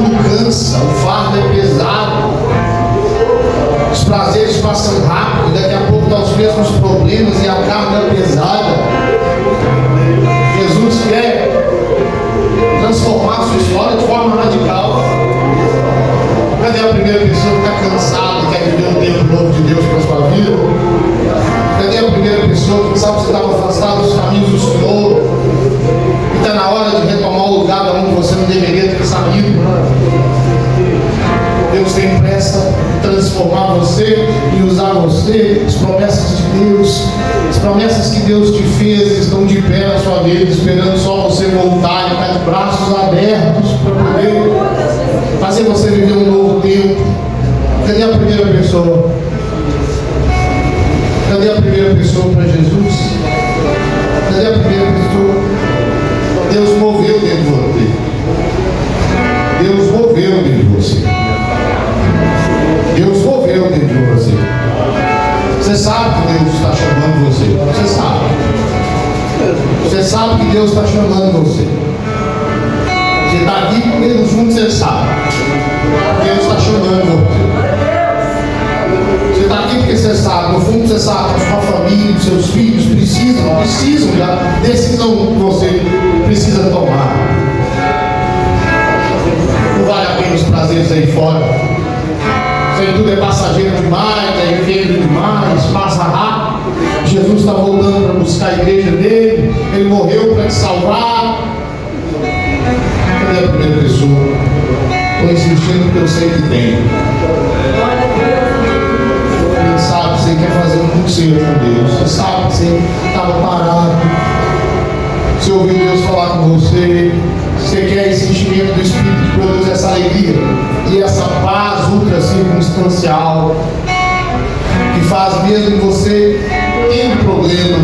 tudo cansa, o fardo é pesado, os prazeres passam rápido, daqui a pouco dá os mesmos problemas e a carga é pesada. Jesus quer transformar a sua história de forma radical. Cadê a primeira pessoa que está cansada e quer viver um tempo novo de Deus para a sua vida? Cadê a primeira pessoa que sabe que você estava afastado dos caminhos do Senhor e está na hora de retomar o lugar onde você não deveria ter saído? Deus tem pressa em transformar você e usar você. As promessas de Deus, as promessas que Deus te fez estão de pé na sua vida, esperando só você voltar e estar de braços abertos para poder fazer você viver um novo tempo. Cadê a primeira pessoa? Cadê a primeira pessoa para Jesus? Cadê a primeira pessoa? Deus moveu dentro de você. Deus moveu dentro de você. Deus moveu dentro de você. Você sabe que Deus está chamando você. Você sabe. Você sabe que Deus está chamando você. Você está aqui porque no fundo você sabe. Deus está chamando você. Você está aqui porque você sabe. No fundo você sabe que sua família, seus filhos precisam da decisão que você precisa tomar. Não vale a pena os prazeres aí fora. Isso aí tudo é passageiro demais, é efêmero demais, passa rápido. Jesus está voltando para buscar a igreja dele. Ele morreu para te salvar. Cadê a primeira pessoa? Estou insistindo porque eu sei que tem. Quem sabe que você quer fazer um conselho com Deus. Você sabe que você estava parado. Você ouviu Deus falar com você. Você quer esse enchimento do Espírito que produz essa alegria e essa paz ultra circunstancial que faz mesmo você ter problema,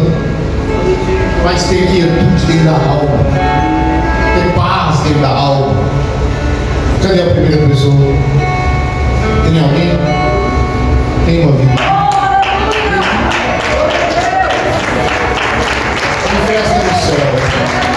mas ter quietude dentro da alma, ter paz dentro da alma. Cadê a primeira pessoa? Tem alguém? Tem uma vida? Tem festa no céu.